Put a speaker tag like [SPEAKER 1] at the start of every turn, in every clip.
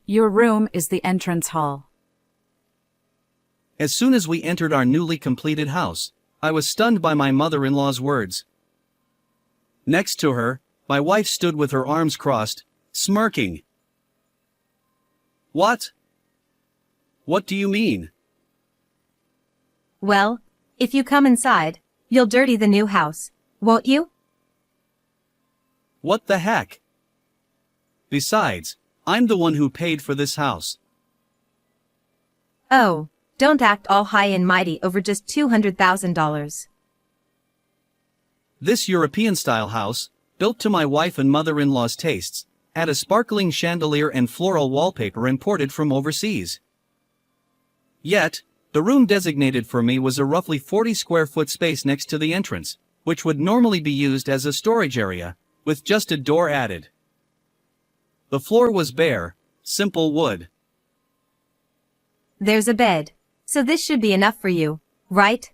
[SPEAKER 1] Your room is the entrance hall.
[SPEAKER 2] As soon as we entered our newly completed house, I was stunned by my mother-in-law's words. Next to her, my wife stood with her arms crossed, smirking. What? What do you mean?
[SPEAKER 3] Well, if you come inside, you'll dirty the new house, won't you?
[SPEAKER 2] What the heck? Besides, I'm the one who paid for this house.
[SPEAKER 3] Oh, don't act all high and mighty over just $200,000.
[SPEAKER 2] This European-style house, built to my wife and mother-in-law's tastes, had a sparkling chandelier and floral wallpaper imported from overseas. Yet, the room designated for me was a roughly 40-square-foot space next to the entrance, which would normally be used as a storage area, with just a door added. The floor was bare, simple wood.
[SPEAKER 3] There's a bed, so this should be enough for you, right?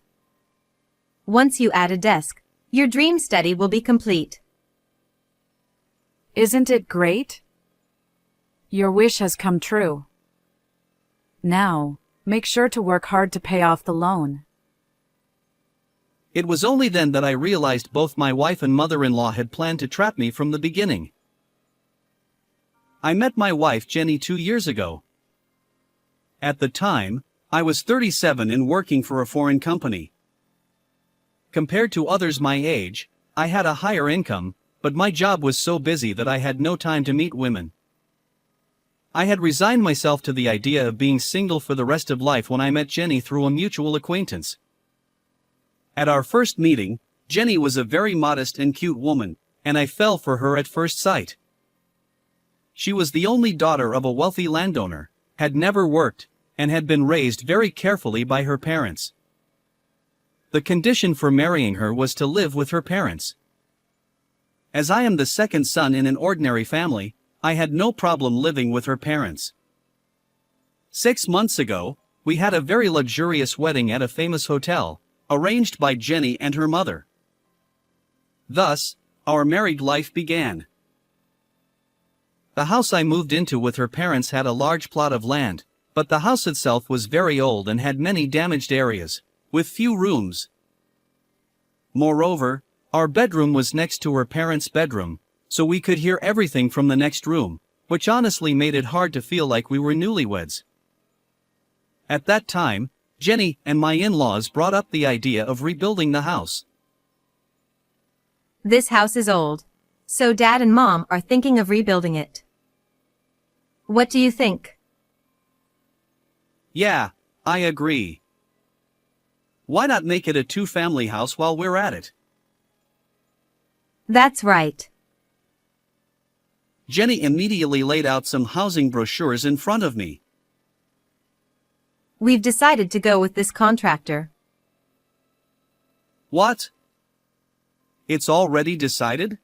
[SPEAKER 3] Once you add a desk, your dream study will be complete.
[SPEAKER 1] Isn't it great? Your wish has come true. Now, make sure to work hard to pay off the loan.
[SPEAKER 2] It was only then that I realized both my wife and mother-in-law had planned to trap me from the beginning. I met my wife Jenny 2 years ago. At the time, I was 37 and working for a foreign company. Compared to others my age, I had a higher income, but my job was so busy that I had no time to meet women. I had resigned myself to the idea of being single for the rest of life when I met Jenny through a mutual acquaintance. At our first meeting, Jenny was a very modest and cute woman, and I fell for her at first sight. She was the only daughter of a wealthy landowner, had never worked, and had been raised very carefully by her parents. The condition for marrying her was to live with her parents. As I am the second son in an ordinary family, I had no problem living with her parents. 6 months ago, we had a very luxurious wedding at a famous hotel, arranged by Jenny and her mother. Thus, our married life began. The house I moved into with her parents had a large plot of land, but the house itself was very old and had many damaged areas, with few rooms. Moreover, our bedroom was next to her parents' bedroom, so we could hear everything from the next room, which honestly made it hard to feel like we were newlyweds. At that time, Jenny and my in-laws brought up the idea of rebuilding the house.
[SPEAKER 3] This house is old, so Dad and Mom are thinking of rebuilding it. What do you think?
[SPEAKER 2] Yeah, I agree. Why not make it a 2-family house while we're at it?
[SPEAKER 3] That's right.
[SPEAKER 2] Jenny immediately laid out some housing brochures in front of me.
[SPEAKER 3] We've decided to go with this contractor.
[SPEAKER 2] What? It's already decided?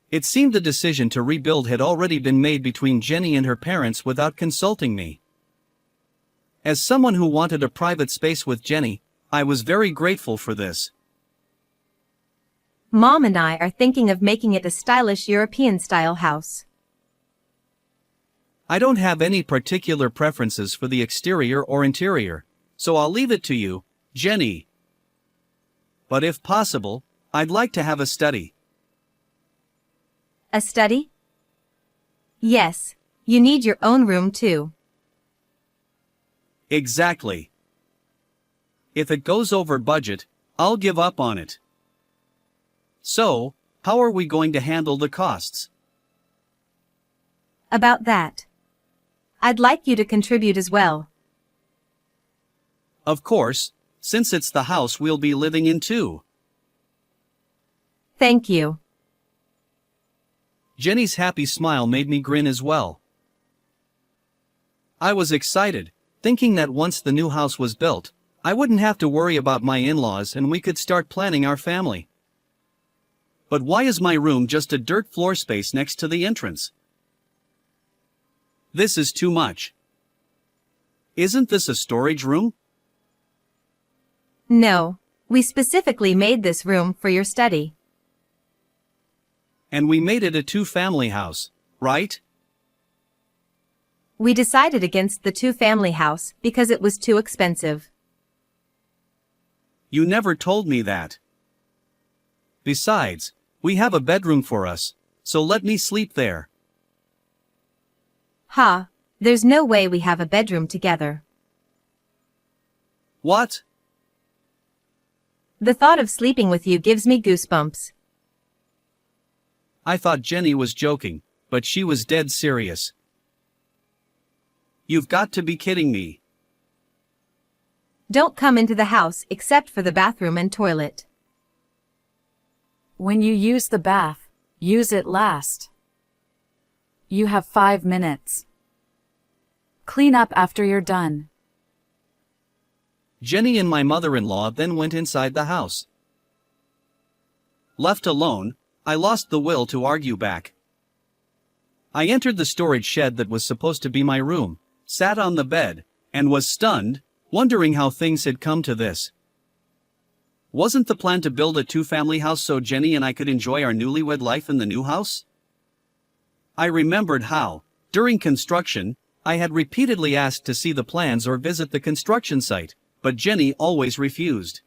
[SPEAKER 2] It seemed the decision to rebuild had already been made between Jenny and her parents without consulting me. As someone who wanted a private space with Jenny, I was very grateful for this.
[SPEAKER 3] Mom and I are thinking of making it a stylish European-style house.
[SPEAKER 2] I don't have any particular preferences for the exterior or interior, so I'll leave it to you, Jenny. But if possible, I'd like to have a study.
[SPEAKER 3] A study? Yes, you need your own room too.
[SPEAKER 2] Exactly. If it goes over budget, I'll give up on it. So, how are we going to handle the costs?
[SPEAKER 3] About that, I'd like you to contribute as well.
[SPEAKER 2] Of course, since it's the house we'll be living in too.
[SPEAKER 3] Thank you.
[SPEAKER 2] Jenny's happy smile made me grin as well. I was excited, thinking that once the new house was built, I wouldn't have to worry about my in-laws and we could start planning our family. But why is my room just a dirt floor space next to the entrance? This is too much. Isn't this a storage room?
[SPEAKER 3] No, we specifically made this room for your study.
[SPEAKER 2] And we made it a 2-family house, right?
[SPEAKER 3] We decided against the two-family house because it was too expensive.
[SPEAKER 2] You never told me that. Besides, we have a bedroom for us, so let me sleep there.
[SPEAKER 3] Ha, there's no way we have a bedroom together.
[SPEAKER 2] What?
[SPEAKER 3] The thought of sleeping with you gives me goosebumps.
[SPEAKER 2] I thought Jenny was joking, but she was dead serious. You've got to be kidding me.
[SPEAKER 3] Don't come into the house except for the bathroom and toilet.
[SPEAKER 1] When you use the bath, use it last. You have 5 minutes. Clean up after you're done.
[SPEAKER 2] Jenny and my mother-in-law then went inside the house. Left alone, I lost the will to argue back. I entered the storage shed that was supposed to be my room, sat on the bed, and was stunned, wondering how things had come to this. Wasn't the plan to build a two-family house so Jenny and I could enjoy our newlywed life in the new house? I remembered how, during construction, I had repeatedly asked to see the plans or visit the construction site, but Jenny always refused.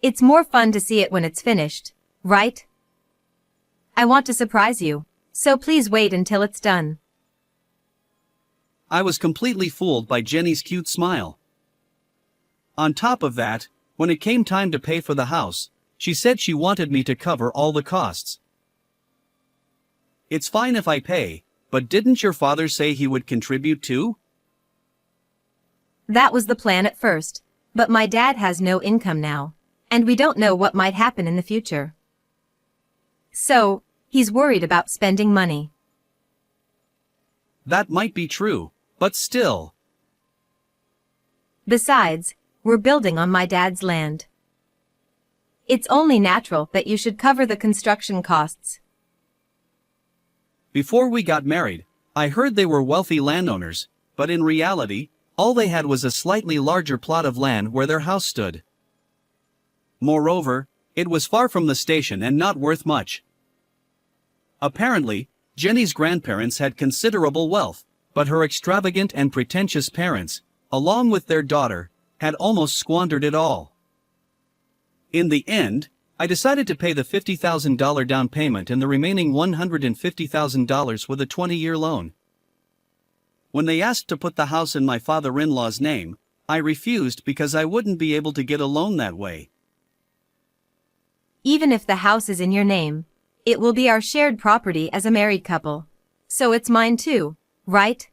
[SPEAKER 3] It's more fun to see it when it's finished, right? I want to surprise you, so please wait until it's done.
[SPEAKER 2] I was completely fooled by Jenny's cute smile. On top of that, when it came time to pay for the house, she said she wanted me to cover all the costs. It's fine if I pay, but didn't your father say he would contribute too?
[SPEAKER 3] That was the plan at first, but my dad has no income now, and we don't know what might happen in the future. So, he's worried about spending money.
[SPEAKER 2] That might be true, but still.
[SPEAKER 3] Besides, we're building on my dad's land. It's only natural that you should cover the construction costs.
[SPEAKER 2] Before we got married, I heard they were wealthy landowners, but in reality, all they had was a slightly larger plot of land where their house stood. Moreover, it was far from the station and not worth much. Apparently, Jenny's grandparents had considerable wealth, but her extravagant and pretentious parents, along with their daughter, had almost squandered it all. In the end, I decided to pay the $50,000 down payment and the remaining $150,000 with a 20-year loan. When they asked to put the house in my father-in-law's name, I refused because I wouldn't be able to get a loan that way.
[SPEAKER 3] Even if the house is in your name, it will be our shared property as a married couple. So it's mine too, right?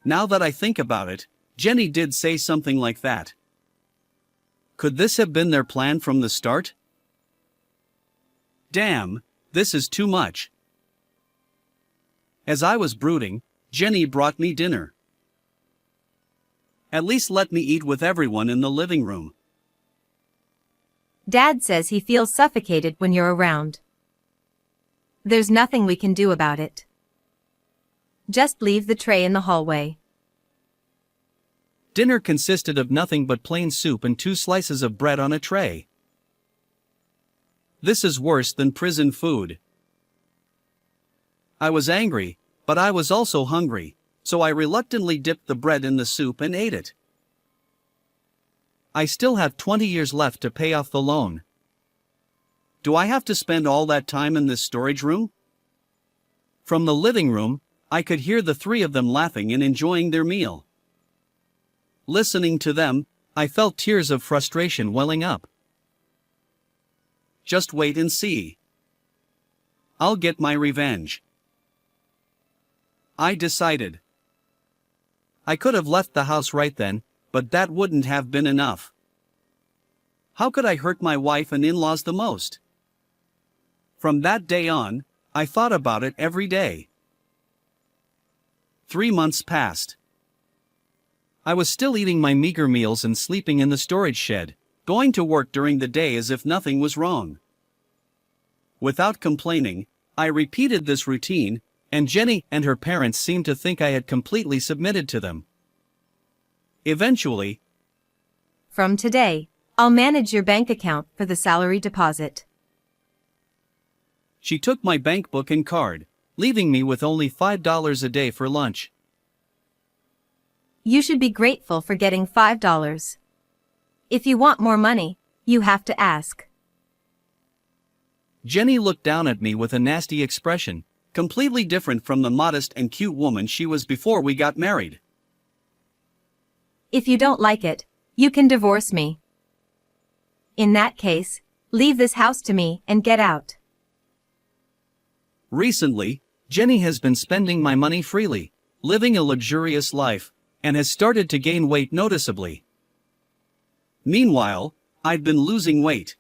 [SPEAKER 2] Now that I think about it, Jenny did say something like that. Could this have been their plan from the start? Damn, this is too much. As I was brooding, Jenny brought me dinner. At least let me eat with everyone in the living room.
[SPEAKER 3] Dad says he feels suffocated when you're around. There's nothing we can do about it. Just leave the tray in the hallway.
[SPEAKER 2] Dinner consisted of nothing but plain soup and 2 slices of bread on a tray. This is worse than prison food. I was angry, but I was also hungry, so I reluctantly dipped the bread in the soup and ate it. I still have 20 years left to pay off the loan. Do I have to spend all that time in this storage room? From the living room, I could hear the 3 of them laughing and enjoying their meal. Listening to them, I felt tears of frustration welling up. Just wait and see. I'll get my revenge. I decided. I could have left the house right then, but that wouldn't have been enough. How could I hurt my wife and in-laws the most? From that day on, I thought about it every day. 3 months passed. I was still eating my meager meals and sleeping in the storage shed, going to work during the day as if nothing was wrong. Without complaining, I repeated this routine, and Jenny and her parents seemed to think I had completely submitted to them. Eventually,
[SPEAKER 3] From today, I'll manage your bank account for the salary deposit.
[SPEAKER 2] she took my bank book and card, leaving me with only $5 a day for lunch.
[SPEAKER 3] You should be grateful for getting $5. If you want more money, you have to ask.
[SPEAKER 2] Jenny looked down at me with a nasty expression, completely different from the modest and cute woman she was before we got married.
[SPEAKER 3] If you don't like it, you can divorce me. In that case, leave this house to me and get out.
[SPEAKER 2] Recently, Jenny has been spending my money freely, living a luxurious life, and has started to gain weight noticeably. Meanwhile, I'd been losing weight.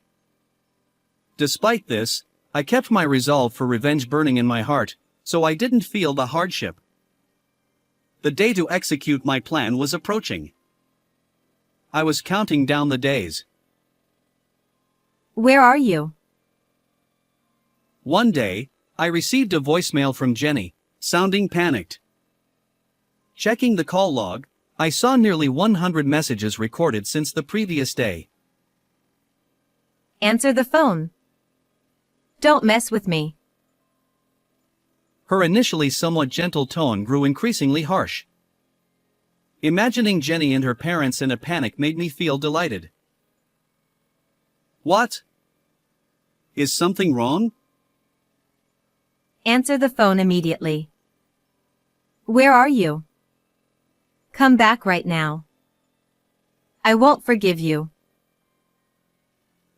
[SPEAKER 2] Despite this, I kept my resolve for revenge burning in my heart, so I didn't feel the hardship. The day to execute my plan was approaching. I was counting down the days.
[SPEAKER 3] Where are you?
[SPEAKER 2] One day, I received a voicemail from Jenny, sounding panicked. Checking the call log, I saw nearly 100 messages recorded since the previous day.
[SPEAKER 3] Answer the phone. Don't mess with me.
[SPEAKER 2] Her initially somewhat gentle tone grew increasingly harsh. Imagining Jenny and her parents in a panic made me feel delighted. What? Is something wrong?
[SPEAKER 3] Answer the phone immediately. Where are you? Come back right now. I won't forgive you.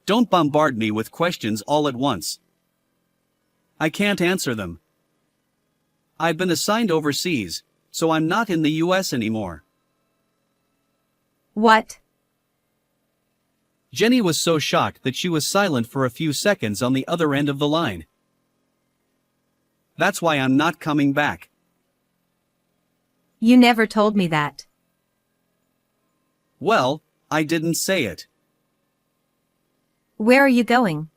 [SPEAKER 2] Don't bombard me with questions all at once. I can't answer them. I've been assigned overseas, so I'm not in the US anymore.
[SPEAKER 3] What?
[SPEAKER 2] Jenny was so shocked that she was silent for a few seconds on the other end of the line. That's why I'm not coming back.
[SPEAKER 3] You never told me that.
[SPEAKER 2] Well, I didn't say it.
[SPEAKER 3] Where are you going?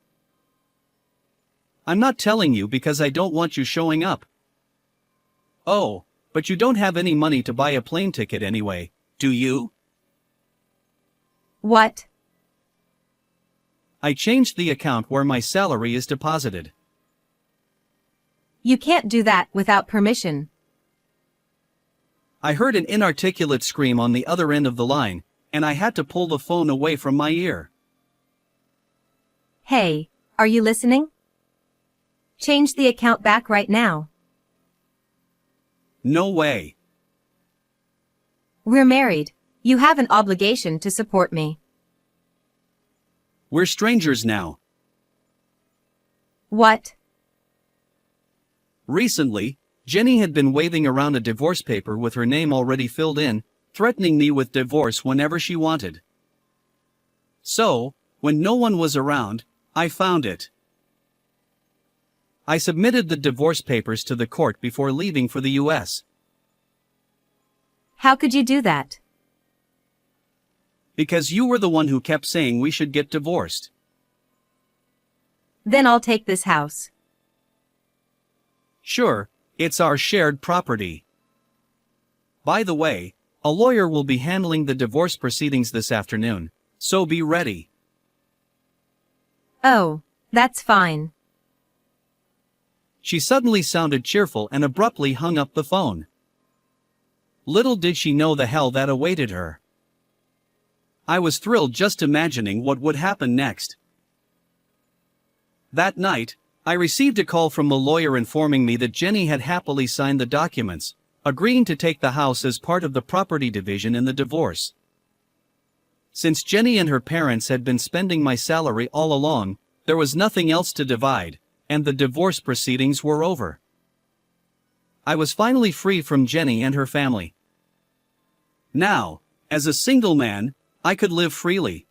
[SPEAKER 2] I'm not telling you because I don't want you showing up. Oh, but you don't have any money to buy a plane ticket anyway, do you?
[SPEAKER 3] What?
[SPEAKER 2] I changed the account where my salary is deposited.
[SPEAKER 3] You can't do that without permission.
[SPEAKER 2] I heard an inarticulate scream on the other end of the line, and I had to pull the phone away from my ear.
[SPEAKER 3] Hey, are you listening? Change the account back right now.
[SPEAKER 2] No way.
[SPEAKER 3] We're married. You have an obligation to support me.
[SPEAKER 2] We're strangers now.
[SPEAKER 3] What?
[SPEAKER 2] Recently, Jenny had been waving around a divorce paper with her name already filled in, threatening me with divorce whenever she wanted. So, when no one was around, I found it. I submitted the divorce papers to the court before leaving for the US.
[SPEAKER 3] How could you do that?
[SPEAKER 2] Because you were the one who kept saying we should get divorced.
[SPEAKER 3] Then I'll take this house.
[SPEAKER 2] Sure, it's our shared property. By the way, a lawyer will be handling the divorce proceedings this afternoon, so be ready.
[SPEAKER 3] Oh, that's fine.
[SPEAKER 2] She suddenly sounded cheerful and abruptly hung up the phone. Little did she know the hell that awaited her. I was thrilled just imagining what would happen next. That night, I received a call from a lawyer informing me that Jenny had happily signed the documents, agreeing to take the house as part of the property division in the divorce. Since Jenny and her parents had been spending my salary all along, there was nothing else to divide, and the divorce proceedings were over. I was finally free from Jenny and her family. Now, as a single man, I could live freely.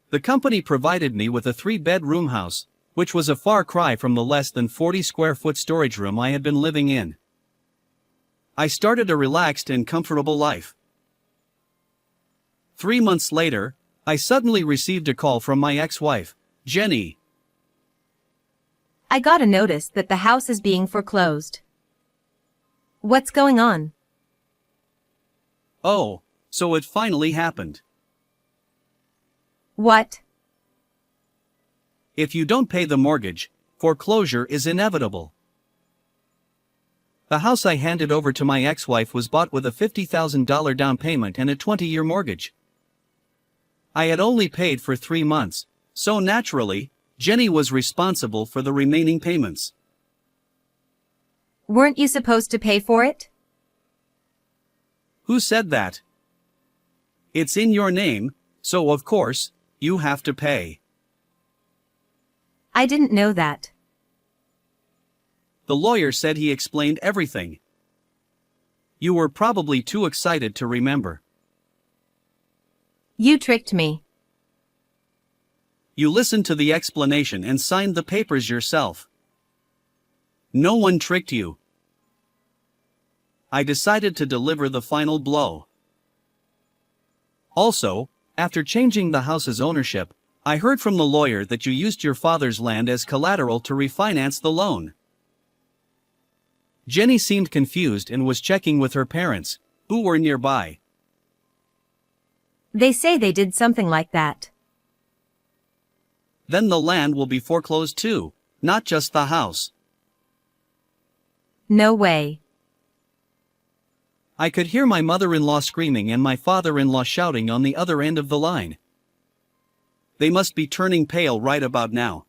[SPEAKER 2] The company provided me with a 3-bedroom house, which was a far cry from the less than 40-square-foot storage room I had been living in. I started a relaxed and comfortable life. 3 months later, I suddenly received a call from my ex-wife, Jenny.
[SPEAKER 3] I got a notice that the house is being foreclosed. What's going on?
[SPEAKER 2] Oh, so it finally happened.
[SPEAKER 3] What?
[SPEAKER 2] If you don't pay the mortgage, foreclosure is inevitable. The house I handed over to my ex-wife was bought with a $50,000 down payment and a 20-year mortgage. I had only paid for 3 months, so naturally, Jenny was responsible for the remaining payments.
[SPEAKER 3] Weren't you supposed to pay for it?
[SPEAKER 2] Who said that? It's in your name, so of course, you have to pay.
[SPEAKER 3] I didn't know that.
[SPEAKER 2] The lawyer said he explained everything. You were probably too excited to remember.
[SPEAKER 3] You tricked me.
[SPEAKER 2] You listened to the explanation and signed the papers yourself. No one tricked you. I decided to deliver the final blow. Also, after changing the house's ownership, I heard from the lawyer that you used your father's land as collateral to refinance the loan. Jenny seemed confused and was checking with her parents, who were nearby.
[SPEAKER 3] They say they did something like that.
[SPEAKER 2] Then the land will be foreclosed too, not just the house.
[SPEAKER 3] No way.
[SPEAKER 2] I could hear my mother-in-law screaming and my father-in-law shouting on the other end of the line. They must be turning pale right about now.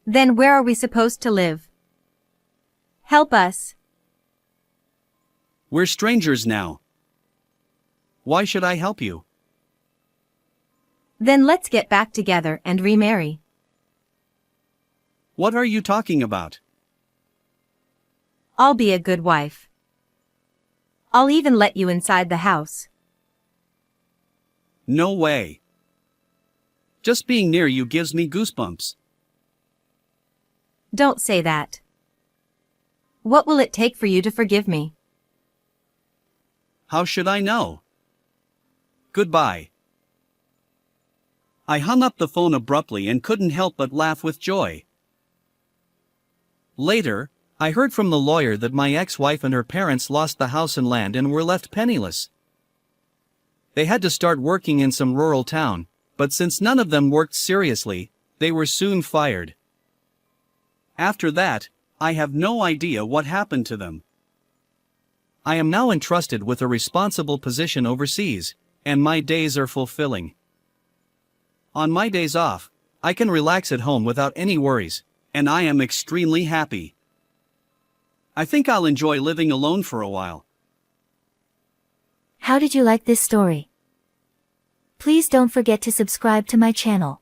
[SPEAKER 3] Then where are we supposed to live? Help us.
[SPEAKER 2] We're strangers now. Why should I help you?
[SPEAKER 3] Then let's get back together and remarry.
[SPEAKER 2] What are you talking about?
[SPEAKER 3] I'll be a good wife. I'll even let you inside the house.
[SPEAKER 2] No way. Just being near you gives me goosebumps.
[SPEAKER 3] Don't say that. What will it take for you to forgive me?
[SPEAKER 2] How should I know? Goodbye. I hung up the phone abruptly and couldn't help but laugh with joy. Later, I heard from the lawyer that my ex-wife and her parents lost the house and land and were left penniless. They had to start working in some rural town, but since none of them worked seriously, they were soon fired. After that, I have no idea what happened to them. I am now entrusted with a responsible position overseas, and my days are fulfilling. On my days off, I can relax at home without any worries, and I am extremely happy. I think I'll enjoy living alone for a while.
[SPEAKER 4] How did you like this story? Please don't forget to subscribe to my channel.